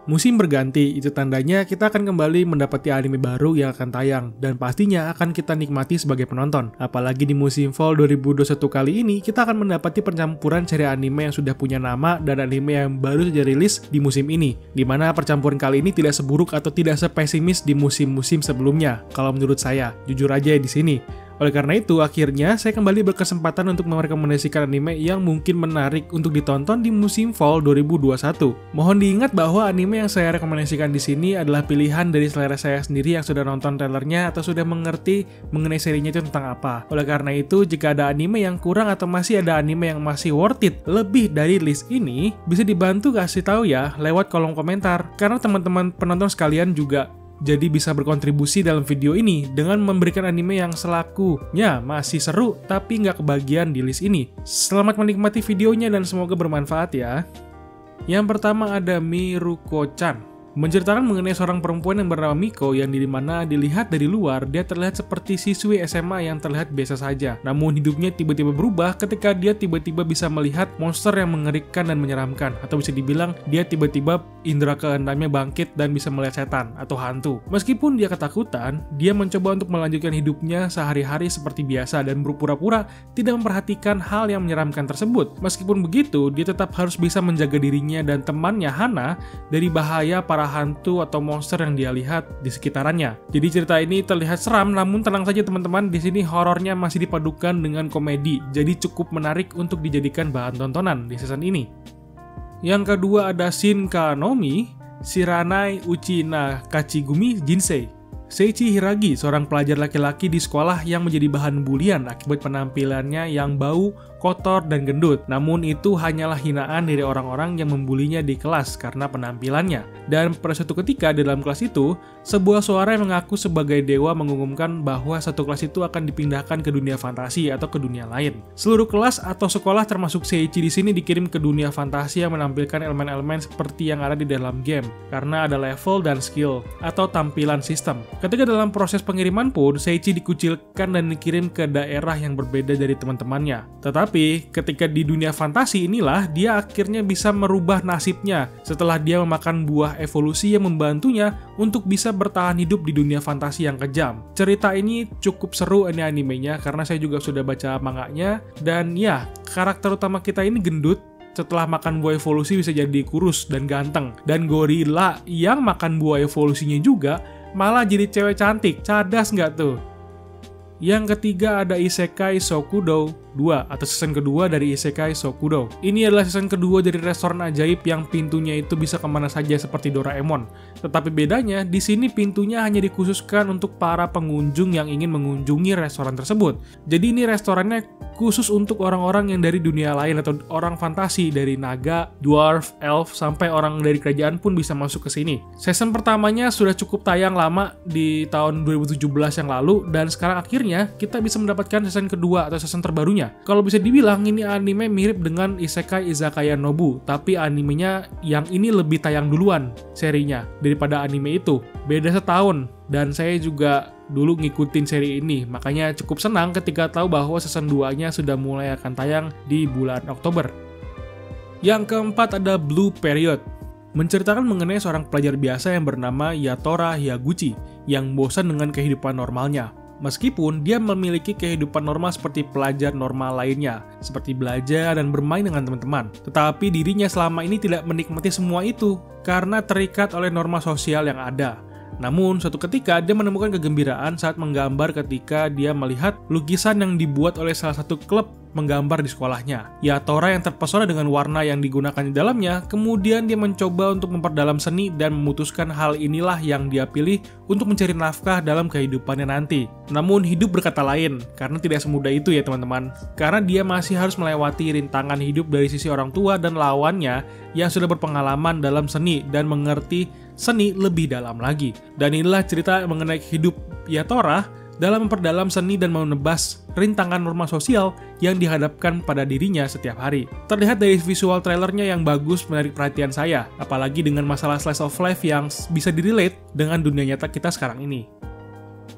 Musim berganti, itu tandanya kita akan kembali mendapati anime baru yang akan tayang, dan pastinya akan kita nikmati sebagai penonton. Apalagi di musim fall 2021 kali ini, kita akan mendapati percampuran seri anime yang sudah punya nama dan anime yang baru saja rilis di musim ini, dimana percampuran kali ini tidak seburuk atau tidak sepesimis di musim-musim sebelumnya, kalau menurut saya. Jujur aja di sini. Oleh karena itu, akhirnya saya kembali berkesempatan untuk merekomendasikan anime yang mungkin menarik untuk ditonton di musim fall 2021. Mohon diingat bahwa anime yang saya rekomendasikan di sini adalah pilihan dari selera saya sendiri yang sudah nonton trailernya atau sudah mengerti mengenai serinya itu tentang apa. Oleh karena itu, jika ada anime yang kurang atau masih ada anime yang masih worth it lebih dari list ini, bisa dibantu kasih tahu ya lewat kolom komentar. Karena teman-teman penonton sekalian juga jadi bisa berkontribusi dalam video ini dengan memberikan anime yang selakunya masih seru tapi nggak kebagian di list ini. Selamat menikmati videonya dan semoga bermanfaat ya. Yang pertama ada Miruko-chan. Menceritakan mengenai seorang perempuan yang bernama Miko yang dimana dilihat dari luar dia terlihat seperti siswi SMA yang terlihat biasa saja. Namun hidupnya tiba-tiba berubah ketika dia tiba-tiba bisa melihat monster yang mengerikan dan menyeramkan. Atau bisa dibilang dia tiba-tiba indera keenamnya bangkit dan bisa melihat setan atau hantu. Meskipun dia ketakutan, dia mencoba untuk melanjutkan hidupnya sehari-hari seperti biasa dan berpura-pura tidak memperhatikan hal yang menyeramkan tersebut. Meskipun begitu, dia tetap harus bisa menjaga dirinya dan temannya Hana dari bahaya para hantu atau monster yang dia lihat di sekitarannya. Jadi cerita ini terlihat seram, namun tenang saja teman-teman, di sini horornya masih dipadukan dengan komedi. Jadi cukup menarik untuk dijadikan bahan tontonan di season ini. Yang kedua ada Shinkanomi Shiranai Uchi na Kachigumi Jinsei. Seiichi Hiragi, seorang pelajar laki-laki di sekolah yang menjadi bahan bulian akibat penampilannya yang bau, kotor, dan gendut. Namun itu hanyalah hinaan dari orang-orang yang membulinya di kelas karena penampilannya. Dan pada suatu ketika di dalam kelas itu, sebuah suara yang mengaku sebagai dewa mengumumkan bahwa satu kelas itu akan dipindahkan ke dunia fantasi atau ke dunia lain. Seluruh kelas atau sekolah termasuk Seiichi di sini dikirim ke dunia fantasi yang menampilkan elemen-elemen seperti yang ada di dalam game, karena ada level dan skill atau tampilan sistem. Ketika dalam proses pengiriman pun, Seiichi dikucilkan dan dikirim ke daerah yang berbeda dari teman-temannya. Tetapi, ketika di dunia fantasi inilah, dia akhirnya bisa merubah nasibnya setelah dia memakan buah evolusi yang membantunya untuk bisa bertahan hidup di dunia fantasi yang kejam. Cerita ini cukup seru ini animenya, karena saya juga sudah baca manganya, dan ya, karakter utama kita ini gendut, setelah makan buah evolusi bisa jadi kurus dan ganteng. Dan gorila yang makan buah evolusinya juga malah jadi cewek cantik. Cadas nggak tuh? Yang ketiga ada Isekai Sokudo 2 atau season kedua dari Isekai Sokudo. Ini adalah season kedua dari restoran ajaib yang pintunya itu bisa kemana saja seperti Doraemon. Tetapi bedanya, di sini pintunya hanya dikhususkan untuk para pengunjung yang ingin mengunjungi restoran tersebut. Jadi ini restorannya khusus untuk orang-orang yang dari dunia lain atau orang fantasi, dari naga, dwarf, elf, sampai orang dari kerajaan pun bisa masuk ke sini. Season pertamanya sudah cukup tayang lama di tahun 2017 yang lalu, dan sekarang akhirnya kita bisa mendapatkan season kedua atau season terbarunya. Kalau bisa dibilang ini anime mirip dengan Isekai Izakaya Nobu, tapi animenya yang ini lebih tayang duluan serinya daripada anime itu. Beda setahun, dan saya juga dulu ngikutin seri ini, makanya cukup senang ketika tahu bahwa season 2-nya sudah mulai akan tayang di bulan Oktober. Yang keempat ada Blue Period. Menceritakan mengenai seorang pelajar biasa yang bernama Yatora Hyaguchi yang bosan dengan kehidupan normalnya. Meskipun dia memiliki kehidupan normal seperti pelajar normal lainnya, seperti belajar dan bermain dengan teman-teman. Tetapi dirinya selama ini tidak menikmati semua itu, karena terikat oleh norma sosial yang ada. Namun, suatu ketika dia menemukan kegembiraan saat menggambar ketika dia melihat lukisan yang dibuat oleh salah satu klub menggambar di sekolahnya. Yatora yang terpesona dengan warna yang digunakan di dalamnya, kemudian dia mencoba untuk memperdalam seni dan memutuskan hal inilah yang dia pilih untuk mencari nafkah dalam kehidupannya nanti. Namun hidup berkata lain, karena tidak semudah itu ya teman-teman. Karena dia masih harus melewati rintangan hidup dari sisi orang tua dan lawannya yang sudah berpengalaman dalam seni dan mengerti seni lebih dalam lagi. Dan inilah cerita mengenai hidup Yatora dalam memperdalam seni dan menebas rintangan norma sosial yang dihadapkan pada dirinya setiap hari. Terlihat dari visual trailernya yang bagus menarik perhatian saya, apalagi dengan masalah slice of life yang bisa direlate dengan dunia nyata kita sekarang ini.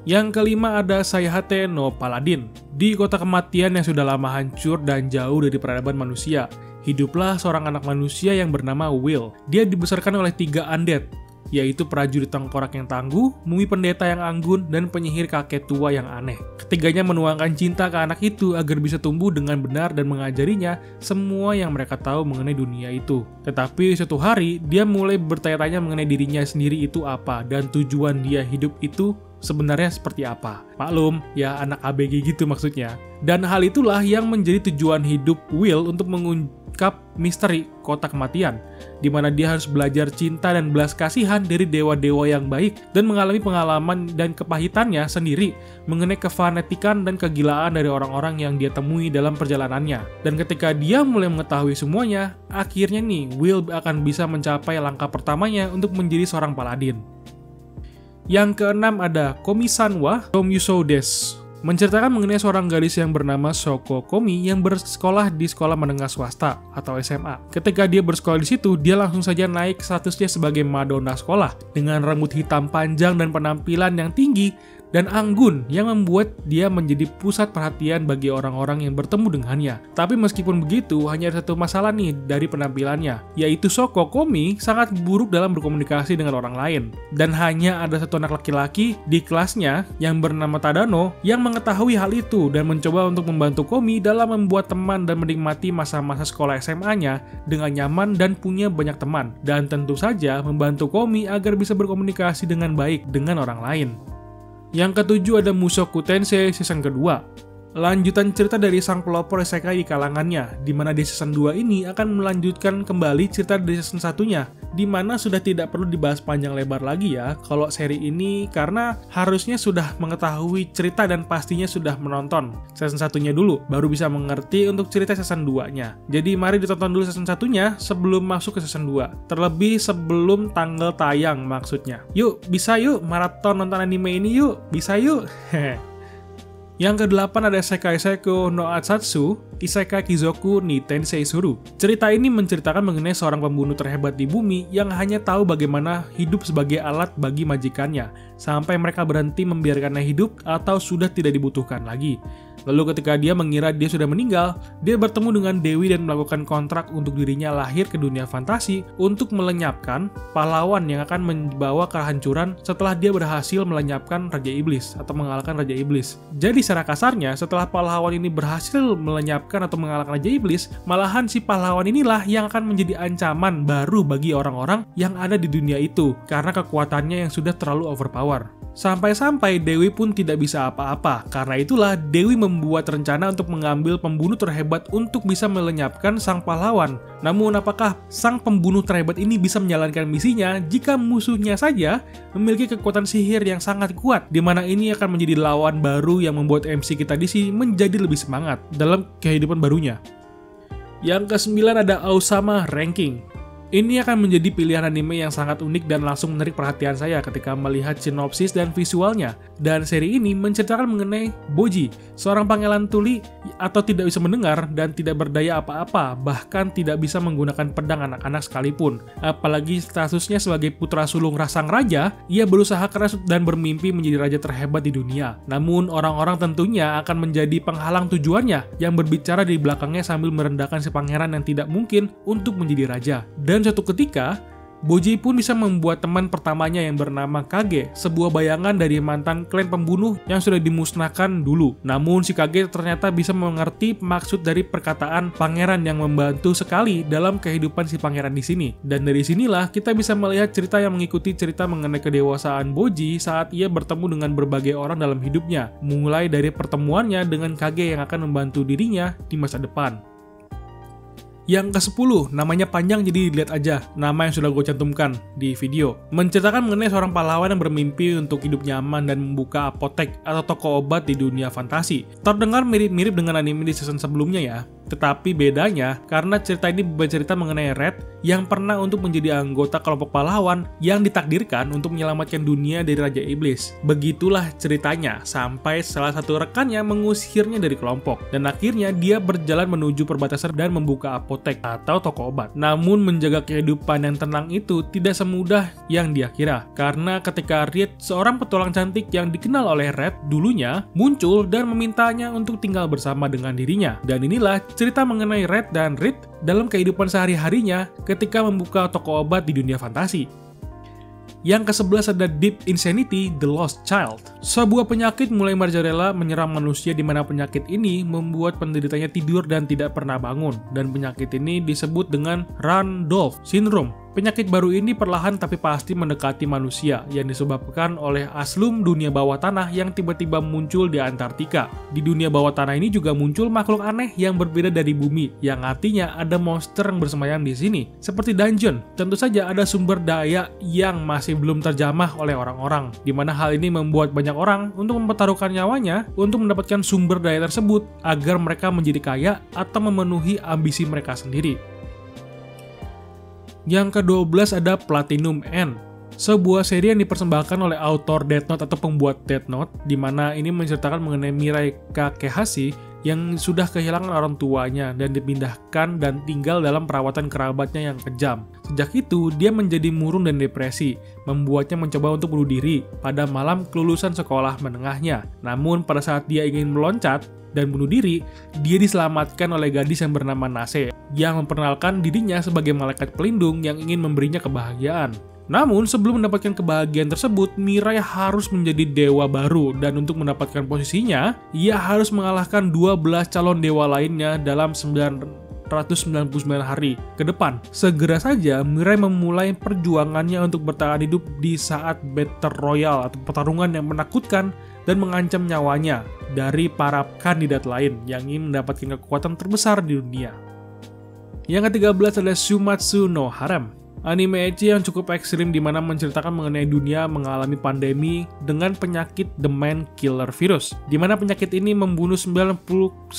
Yang kelima ada Sayahate no Paladin. Di kota kematian yang sudah lama hancur dan jauh dari peradaban manusia, hiduplah seorang anak manusia yang bernama Will. Dia dibesarkan oleh 3 undead, yaitu prajurit tengkorak yang tangguh, mumi pendeta yang anggun, dan penyihir kakek tua yang aneh. Ketiganya menuangkan cinta ke anak itu agar bisa tumbuh dengan benar dan mengajarinya semua yang mereka tahu mengenai dunia itu. Tetapi suatu hari, dia mulai bertanya-tanya mengenai dirinya sendiri itu apa, dan tujuan dia hidup itu sebenarnya seperti apa. Maklum, ya anak ABG gitu maksudnya. Dan hal itulah yang menjadi tujuan hidup Will untuk mengungkap misteri kota kematian, di mana dia harus belajar cinta dan belas kasihan dari dewa-dewa yang baik dan mengalami pengalaman dan kepahitannya sendiri mengenai kefanatikan dan kegilaan dari orang-orang yang dia temui dalam perjalanannya. Dan ketika dia mulai mengetahui semuanya, akhirnya nih Will akan bisa mencapai langkah pertamanya untuk menjadi seorang paladin. Yang keenam ada Komi-sanwa Tomyuso Desu, menceritakan mengenai seorang gadis yang bernama Shoko Komi yang bersekolah di sekolah menengah swasta atau SMA. Ketika dia bersekolah di situ, dia langsung saja naik statusnya sebagai Madonna sekolah dengan rambut hitam panjang dan penampilan yang tinggi dan anggun yang membuat dia menjadi pusat perhatian bagi orang-orang yang bertemu dengannya. Tapi meskipun begitu, hanya ada satu masalah nih dari penampilannya, yaitu Shoko Komi sangat buruk dalam berkomunikasi dengan orang lain. Dan hanya ada satu anak laki-laki di kelasnya yang bernama Tadano yang mengetahui hal itu dan mencoba untuk membantu Komi dalam membuat teman dan menikmati masa-masa sekolah SMA-nya dengan nyaman dan punya banyak teman. Dan tentu saja membantu Komi agar bisa berkomunikasi dengan baik dengan orang lain. Yang ketujuh ada Mushoku Tensei season kedua. Lanjutan cerita dari sang pelopor isekai di kalangannya, di mana di season 2 ini akan melanjutkan kembali cerita dari season 1-nya, di mana sudah tidak perlu dibahas panjang lebar lagi ya kalau seri ini, karena harusnya sudah mengetahui cerita dan pastinya sudah menonton season 1-nya dulu, baru bisa mengerti untuk cerita season 2-nya. Jadi mari ditonton dulu season 1-nya sebelum masuk ke season 2, terlebih sebelum tanggal tayang maksudnya. Yuk, bisa yuk maraton nonton anime ini yuk, bisa yuk. Yang ke-8 ada Sekai Seiko no Atsatsu, Isekai Kizoku ni Tensei Suru. Cerita ini menceritakan mengenai seorang pembunuh terhebat di bumi yang hanya tahu bagaimana hidup sebagai alat bagi majikannya, sampai mereka berhenti membiarkannya hidup atau sudah tidak dibutuhkan lagi. Lalu ketika dia mengira dia sudah meninggal, dia bertemu dengan Dewi dan melakukan kontrak untuk dirinya lahir ke dunia fantasi untuk melenyapkan pahlawan yang akan membawa kehancuran setelah dia berhasil melenyapkan Raja Iblis atau mengalahkan Raja Iblis. Jadi secara kasarnya, setelah pahlawan ini berhasil melenyapkan atau mengalahkan Raja Iblis, malahan si pahlawan inilah yang akan menjadi ancaman baru bagi orang-orang yang ada di dunia itu karena kekuatannya yang sudah terlalu overpower. Sampai-sampai Dewi pun tidak bisa apa-apa. Karena itulah Dewi membuat rencana untuk mengambil pembunuh terhebat untuk bisa melenyapkan sang pahlawan. Namun apakah sang pembunuh terhebat ini bisa menjalankan misinya jika musuhnya saja memiliki kekuatan sihir yang sangat kuat, di mana ini akan menjadi lawan baru yang membuat MC kita di sini menjadi lebih semangat dalam kehidupan barunya. Yang ke-9 ada Aosama Ranking. Ini akan menjadi pilihan anime yang sangat unik dan langsung menarik perhatian saya ketika melihat sinopsis dan visualnya. Dan seri ini menceritakan mengenai Boji, seorang pangeran tuli atau tidak bisa mendengar dan tidak berdaya apa-apa, bahkan tidak bisa menggunakan pedang anak-anak sekalipun. Apalagi statusnya sebagai putra sulung sang raja, ia berusaha keras dan bermimpi menjadi raja terhebat di dunia. Namun orang-orang tentunya akan menjadi penghalang tujuannya yang berbicara di belakangnya sambil merendahkan si pangeran yang tidak mungkin untuk menjadi raja. Dan suatu ketika, Boji pun bisa membuat teman pertamanya yang bernama Kage, sebuah bayangan dari mantan klan pembunuh yang sudah dimusnahkan dulu. Namun si Kage ternyata bisa mengerti maksud dari perkataan pangeran yang membantu sekali dalam kehidupan si pangeran di sini. Dan dari sinilah kita bisa melihat cerita yang mengikuti cerita mengenai kedewasaan Boji saat ia bertemu dengan berbagai orang dalam hidupnya, mulai dari pertemuannya dengan Kage yang akan membantu dirinya di masa depan. Yang ke-10, namanya panjang jadi dilihat aja, nama yang sudah gue cantumkan di video. Menceritakan mengenai seorang pahlawan yang bermimpi untuk hidup nyaman dan membuka apotek atau toko obat di dunia fantasi. Terdengar mirip-mirip dengan anime di season sebelumnya ya. Tetapi bedanya, karena cerita ini bercerita mengenai Red yang pernah untuk menjadi anggota kelompok pahlawan yang ditakdirkan untuk menyelamatkan dunia dari Raja Iblis. Begitulah ceritanya, sampai salah satu rekannya mengusirnya dari kelompok. Dan akhirnya dia berjalan menuju perbatasan dan membuka apotek apotek atau toko obat. Namun menjaga kehidupan yang tenang itu tidak semudah yang dia kira. Karena ketika Reed, seorang petualang cantik yang dikenal oleh Red dulunya, muncul dan memintanya untuk tinggal bersama dengan dirinya. Dan inilah cerita mengenai Red dan Reed dalam kehidupan sehari-harinya ketika membuka toko obat di dunia fantasi. Yang ke-11 ada Deep Insanity, The Lost Child. Sebuah penyakit mulai merajalela menyerang manusia di mana penyakit ini membuat penderitanya tidur dan tidak pernah bangun. Dan penyakit ini disebut dengan Randolph Syndrome. Penyakit baru ini perlahan tapi pasti mendekati manusia yang disebabkan oleh aslum dunia bawah tanah yang tiba-tiba muncul di Antartika. Di dunia bawah tanah ini juga muncul makhluk aneh yang berbeda dari bumi, yang artinya ada monster yang bersemayam di sini. Seperti dungeon, tentu saja ada sumber daya yang masih belum terjamah oleh orang-orang, di mana hal ini membuat banyak orang untuk mempertaruhkan nyawanya untuk mendapatkan sumber daya tersebut agar mereka menjadi kaya atau memenuhi ambisi mereka sendiri. Yang ke-12 ada Platinum End, sebuah seri yang dipersembahkan oleh autor Death Note atau pembuat Death Note, di mana ini menceritakan mengenai Mirai Kakehashi yang sudah kehilangan orang tuanya dan dipindahkan dan tinggal dalam perawatan kerabatnya yang kejam. Sejak itu, dia menjadi murung dan depresi, membuatnya mencoba untuk bunuh diri pada malam kelulusan sekolah menengahnya. Namun, pada saat dia ingin meloncat dan bunuh diri, dia diselamatkan oleh gadis yang bernama Nase, yang memperkenalkan dirinya sebagai malaikat pelindung yang ingin memberinya kebahagiaan. Namun, sebelum mendapatkan kebahagiaan tersebut, Mirai harus menjadi dewa baru, dan untuk mendapatkan posisinya, ia harus mengalahkan 12 calon dewa lainnya dalam 999 hari ke depan. Segera saja, Mirai memulai perjuangannya untuk bertahan hidup di saat Battle Royale atau pertarungan yang menakutkan dan mengancam nyawanya dari para kandidat lain yang ingin mendapatkan kekuatan terbesar di dunia. Yang ke-13 adalah Shumatsu no Harem, anime ecchi yang cukup ekstrim di mana menceritakan mengenai dunia mengalami pandemi dengan penyakit The Man Killer Virus, di mana penyakit ini membunuh 99,9%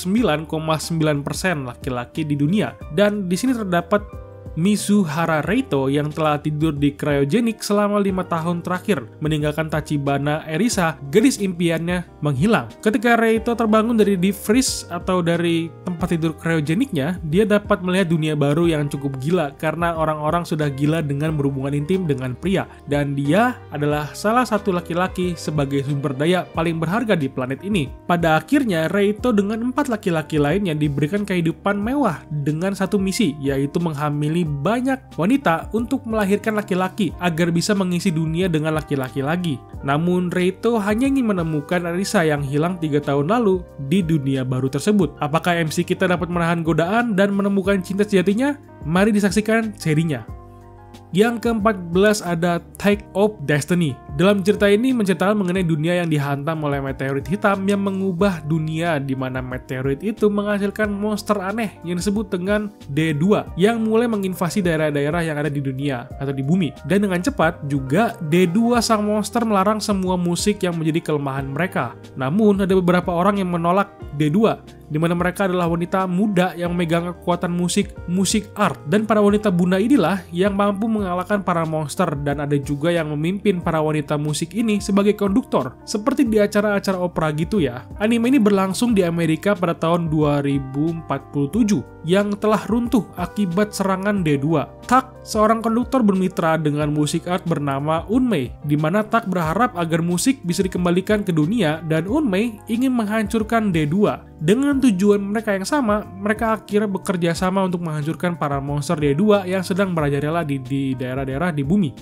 laki-laki di dunia. Dan di sini terdapat Mizuhara Reito yang telah tidur di cryogenik selama 5 tahun terakhir, meninggalkan Tachibana Erisa, gadis impiannya, menghilang. Ketika Reito terbangun dari deep freeze atau dari tempat tidur cryogeniknya, dia dapat melihat dunia baru yang cukup gila karena orang-orang sudah gila dengan berhubungan intim dengan pria, dan dia adalah salah satu laki-laki sebagai sumber daya paling berharga di planet ini. Pada akhirnya, Reito dengan 4 laki-laki lainnya diberikan kehidupan mewah dengan satu misi, yaitu menghamili banyak wanita untuk melahirkan laki-laki agar bisa mengisi dunia dengan laki-laki lagi. Namun Reito hanya ingin menemukan Arisa yang hilang 3 tahun lalu di dunia baru tersebut. Apakah MC kita dapat menahan godaan dan menemukan cinta sejatinya? Mari disaksikan serinya. Yang ke-14 ada Take of Destiny. Dalam cerita ini menceritakan mengenai dunia yang dihantam oleh meteorit hitam yang mengubah dunia, di mana meteorit itu menghasilkan monster aneh yang disebut dengan D2 yang mulai menginvasi daerah-daerah yang ada di dunia atau di bumi. Dan dengan cepat juga D2 sang monster melarang semua musik yang menjadi kelemahan mereka. Namun ada beberapa orang yang menolak D2, di mana mereka adalah wanita muda yang memegang kekuatan musik art, dan para wanita bunda inilah yang mampu mengalahkan para monster, dan ada juga yang memimpin para wanita musik ini sebagai konduktor, seperti di acara-acara opera gitu ya. Anime ini berlangsung di Amerika pada tahun 2047 yang telah runtuh akibat serangan D2. Tak, seorang konduktor bermitra dengan musik art bernama Unmei, di mana Tak berharap agar musik bisa dikembalikan ke dunia, dan Unmei ingin menghancurkan D2. Dengan tujuan mereka yang sama, mereka akhirnya bekerja sama untuk menghancurkan para monster D2 yang sedang merajalela di daerah-daerah di bumi.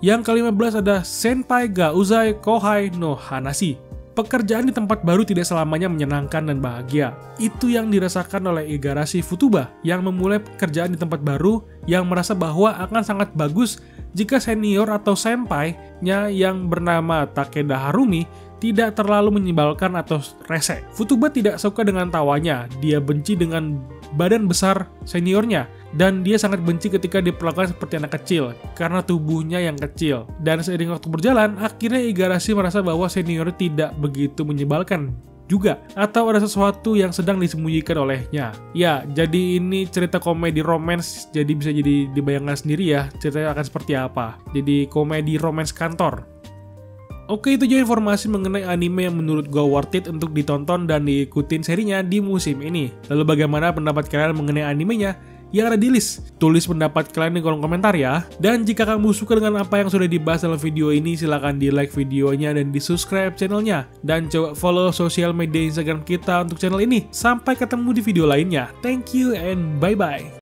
Yang ke-15 ada Senpai ga Uzai Kohai no Hanashi. Pekerjaan di tempat baru tidak selamanya menyenangkan dan bahagia. Itu yang dirasakan oleh Igarashi Futuba yang memulai pekerjaan di tempat baru yang merasa bahwa akan sangat bagus jika senior atau senpai-nya yang bernama Takeda Harumi tidak terlalu menyebalkan atau rese. Futuba tidak suka dengan tawanya, dia benci dengan badan besar seniornya, dan dia sangat benci ketika diperlakukan seperti anak kecil karena tubuhnya yang kecil. Dan seiring waktu berjalan, akhirnya Igarashi merasa bahwa senior tidak begitu menyebalkan juga, atau ada sesuatu yang sedang disembunyikan olehnya. Ya, jadi ini cerita komedi romance, jadi bisa jadi dibayangkan sendiri ya ceritanya akan seperti apa. Jadi komedi romance kantor. Oke, itu aja informasi mengenai anime yang menurut gue worth it untuk ditonton dan diikutin serinya di musim ini. Lalu bagaimana pendapat kalian mengenai animenya yang ada di list? Tulis pendapat kalian di kolom komentar ya. Dan jika kamu suka dengan apa yang sudah dibahas dalam video ini, silahkan di like videonya dan di subscribe channelnya. Dan coba follow sosial media Instagram kita untuk channel ini. Sampai ketemu di video lainnya. Thank you and bye-bye.